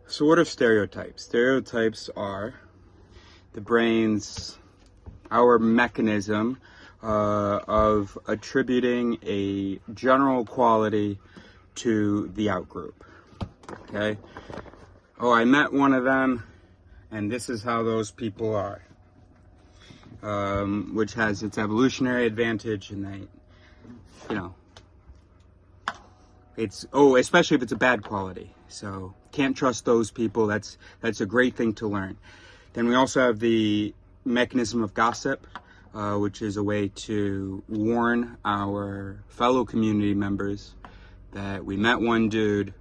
So what are stereotypes? Stereotypes are the brain's, our mechanism of attributing a general quality to the outgroup. Okay? Oh, I met one of them, and this is how those people are. Which has its evolutionary advantage in that, you know, especially if it's a bad quality. So can't trust those people. That's a great thing to learn. Then we also have the mechanism of gossip, which is a way to warn our fellow community members that we met one dude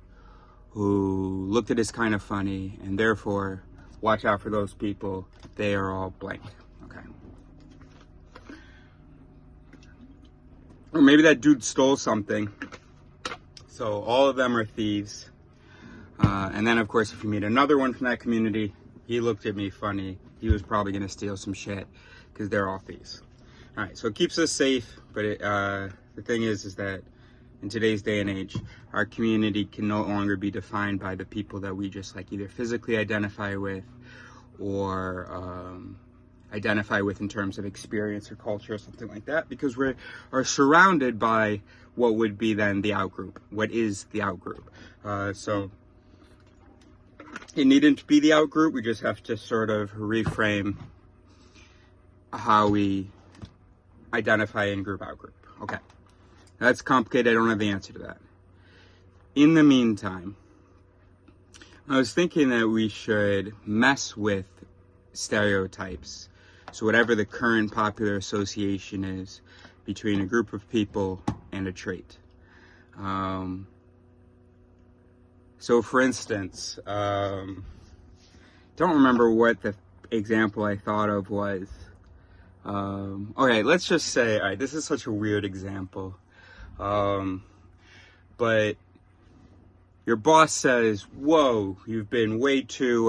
who looked at us kind of funny, and therefore watch out for those people. They are all blank. Okay. Or maybe that dude stole something. So all of them are thieves. And then, of course, if you meet another one from that community, he looked at me funny. He was probably going to steal some shit because they're all thieves. All right, so it keeps us safe. But the thing is that in today's day and age, our community can no longer be defined by the people that we just like either physically identify with or identify with in terms of experience or culture or something like that, because we are surrounded by what would be then the outgroup. What is the outgroup? So it needn't be the outgroup. We just have to sort of reframe how we identify in-group, outgroup. Okay, that's complicated. I don't have the answer to that. In the meantime, I was thinking that we should mess with stereotypes. So whatever the current popular association is between a group of people and a trait. So for instance, don't remember what the example I thought of was. Okay, let's just say, all right, this is such a weird example. But your boss says, whoa, you've been way too,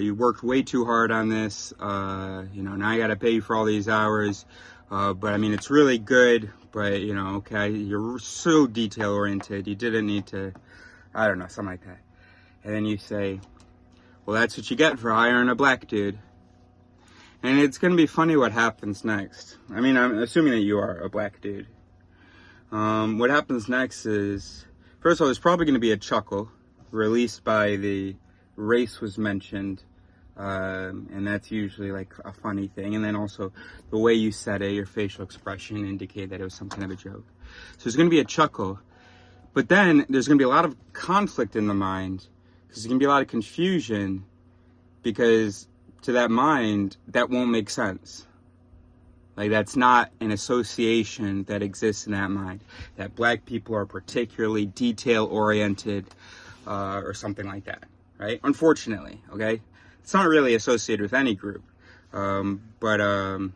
you worked way too hard on this. Now I got to pay you for all these hours. But I mean, it's really good, but okay, you're so detail oriented. You didn't need to, I don't know, something like that. And then you say, well, that's what you get for hiring a black dude. And it's going to be funny what happens next. I mean, I'm assuming that you are a black dude. What happens next is, first of all, there's probably going to be a chuckle released by the race was mentioned. And that's usually like a funny thing. And then also the way you said it, your facial expression indicated that it was some kind of a joke. So there's going to be a chuckle. But then there's going to be a lot of conflict in the mind, because there's going to be a lot of confusion, because to that mind, that won't make sense. Like, that's not an association that exists in that mind, that black people are particularly detail-oriented or something like that, right? Unfortunately, okay? It's not really associated with any group. But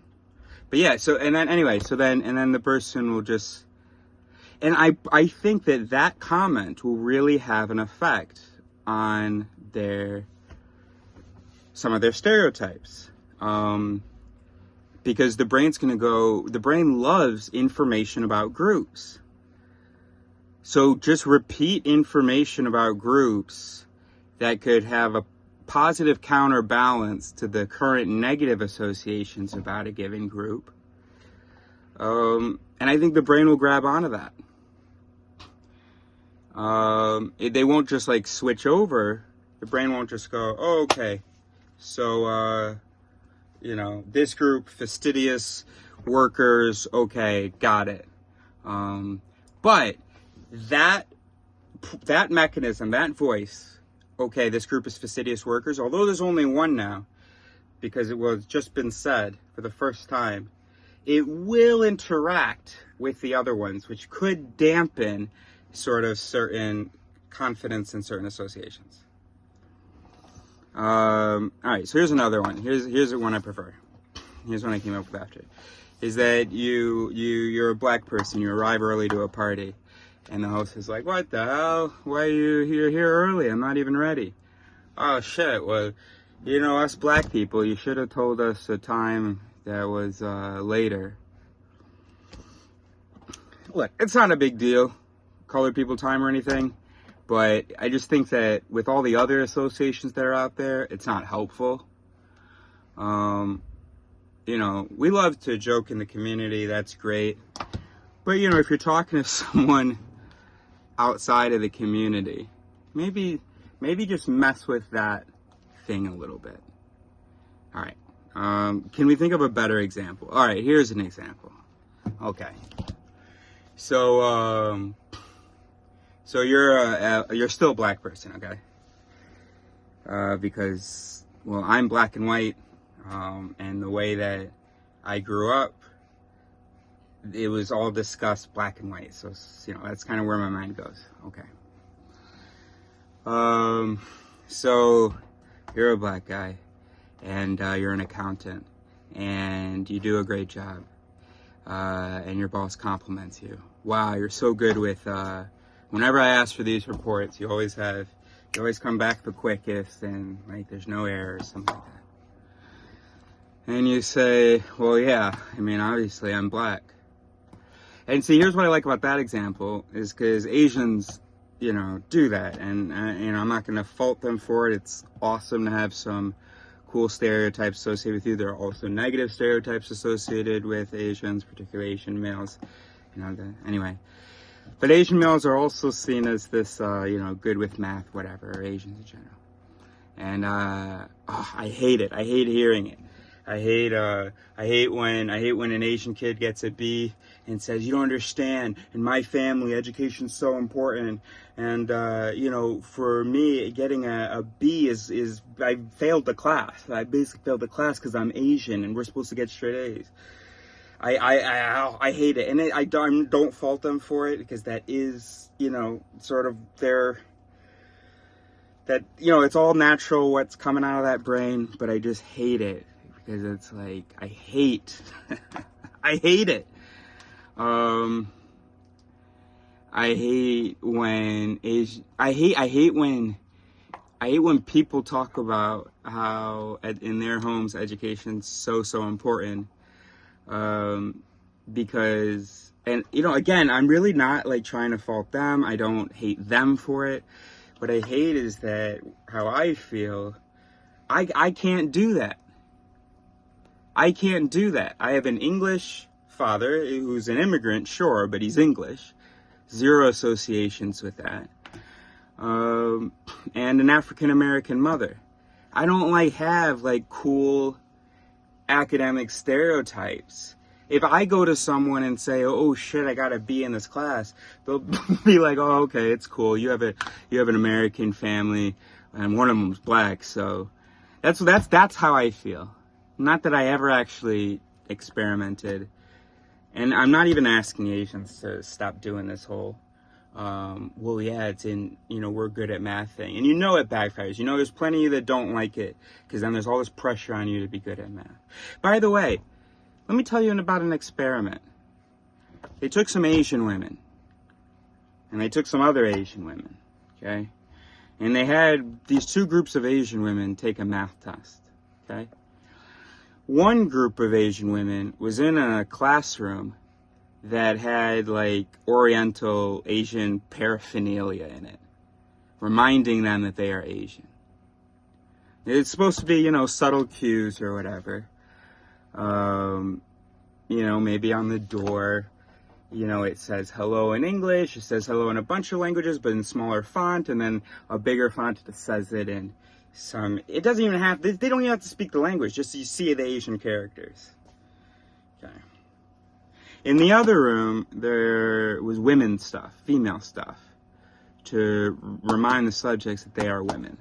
yeah, so, and then anyway, so then, and then the person will just, and I think that comment will really have an effect on some of their stereotypes. Because the brain loves information about groups. So just repeat information about groups that could have a positive counterbalance to the current negative associations about a given group. And I think the brain will grab onto that. They won't just like switch over. The brain won't just go, oh, okay. So, this group, fastidious workers, okay, got it. But that mechanism, that voice, okay, this group is fastidious workers, although there's only one now, because it was just been said for the first time, it will interact with the other ones, which could dampen sort of certain confidence in certain associations. All right, so here's another one. Here's the one I prefer. Here's one I came up with after. Is that you're a black person, you arrive early to a party, and the host is like, what the hell? Why are you here early? I'm not even ready. Oh shit, well, us black people, you should have told us a time that was later. Look, it's not a big deal, colored people time or anything, But I just think that with all the other associations that are out there, it's not helpful. You know, we love to joke in the community, that's great. But, you know, if you're talking to someone outside of the community, maybe just mess with that thing a little bit. All right. Can we think of a better example? All right, here's an example. Okay. So you're still a black person, okay? Because, well, I'm black and white, and the way that I grew up, it was all discussed black and white. So, you know, that's kind of where my mind goes. Okay. So you're a black guy, and you're an accountant, and you do a great job, and your boss compliments you. Wow, you're so good with, whenever I ask for these reports, you always come back the quickest, and like there's no errors, something like that. And you say, well, yeah, I mean, obviously I'm black. And see, here's what I like about that example, is because Asians, you know, do that. And, you know, I'm not going to fault them for it. It's awesome to have some cool stereotypes associated with you. There are also negative stereotypes associated with Asians, particularly Asian males. You know, anyway. But Asian males are also seen as this, you know, good with math, whatever, or Asians in general. And, I hate it. I hate hearing it. I hate when an Asian kid gets a B and says, you don't understand, in my family, education's so important, and, you know, for me, getting a B is, I failed the class. I basically failed the class because I'm Asian, and we're supposed to get straight A's. I hate it, and I don't fault them for it, because that is, you know, sort of that, you know, it's all natural what's coming out of that brain, but I just hate it. Because it's like, I hate it. I hate when people talk about how in their homes education's so important. Because, and you know, again, I'm really not like trying to fault them. I don't hate them for it. What I hate is that how I feel, I can't do that. I can't do that. I have an English father who's an immigrant, sure, but he's English. Zero associations with that. And an African-American mother. I don't have cool academic stereotypes. If I go to someone and say, oh shit, I got a B in this class, they'll be like, oh, okay, it's cool. You have an American family, and one of them's black, so that's how I feel. Not that I ever actually experimented. And I'm not even asking Asians to stop doing this whole, well, yeah, it's in, you know, we're good at math thing. And you know it backfires. You know there's plenty of you that don't like it, because then there's all this pressure on you to be good at math. By the way, let me tell you about an experiment. They took some Asian women, and they took some other Asian women, okay? And they had these two groups of Asian women take a math test, okay? One group of Asian women was in a classroom that had Oriental Asian paraphernalia in it, reminding them that they are Asian. It's supposed to be, you know, subtle cues or whatever. You know, maybe on the door, you know, it says hello in English, it says hello in a bunch of languages, but in smaller font, and then a bigger font that says it in it doesn't even have, they don't even have to speak the language, just so you see the Asian characters. Okay. In the other room, there was women's stuff, female stuff, to remind the subjects that they are women.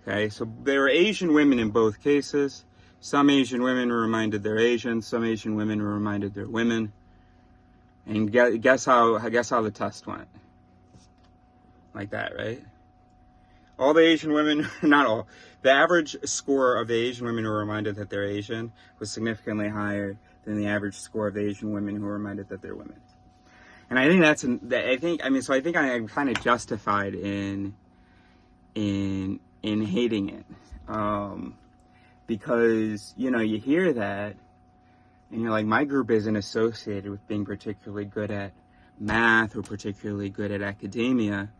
Okay, so there were Asian women in both cases. Some Asian women were reminded they're Asian, some Asian women were reminded they're women. And guess how the test went? Like that, right? All the Asian women, not all, the average score of the Asian women who were reminded that they're Asian was significantly higher than the average score of the Asian women who were reminded that they're women. And I think so I think I'm kind of justified in hating it. Because, you know, you hear that, and you're like, my group isn't associated with being particularly good at math or particularly good at academia.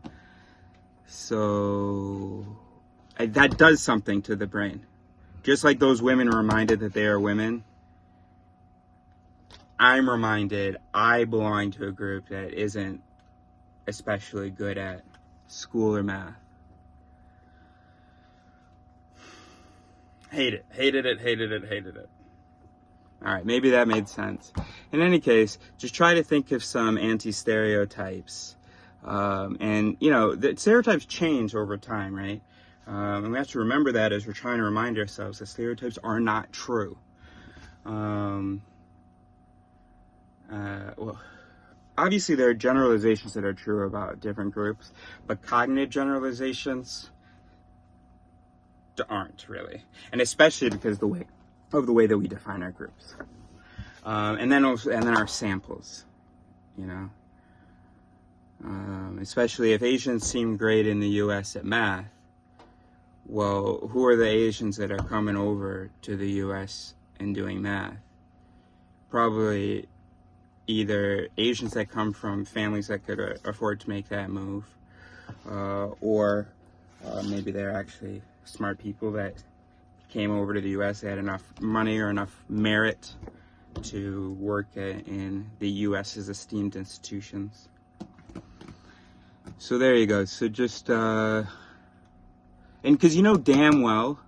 So that does something to the brain. Just like those women are reminded that they are women, I'm reminded I belong to a group that isn't especially good at school or math. Hated it. All right, maybe that made sense. In any case, just try to think of some anti-stereotypes. And, you know, the stereotypes change over time, right? And we have to remember that as we're trying to remind ourselves that stereotypes are not true. Well, obviously there are generalizations that are true about different groups, but cognitive generalizations aren't really. And especially because of the way that we define our groups. And then our samples, you know. Especially if Asians seem great in the US at math, well, who are the Asians that are coming over to the US and doing math? Probably either Asians that come from families that could afford to make that move, or maybe they're actually smart people that came over to the US, they had enough money or enough merit to work in the US's esteemed institutions. So there you go. So just, and because you know damn well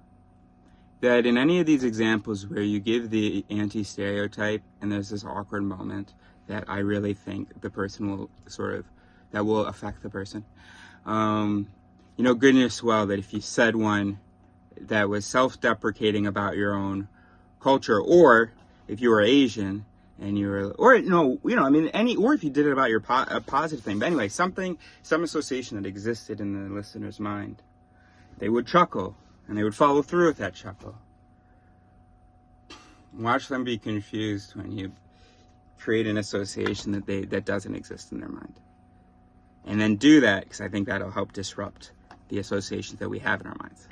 that in any of these examples where you give the anti-stereotype and there's this awkward moment that I really think the person will that will affect the person, you know goodness well that if you said one that was self-deprecating about your own culture, or if you were Asian and you were, or no, you know, I mean, or if you did it about your a positive thing, but anyway, some association that existed in the listener's mind, they would chuckle and they would follow through with that chuckle. Watch them be confused when you create an association that doesn't exist in their mind, and then do that, because I think that'll help disrupt the associations that we have in our minds.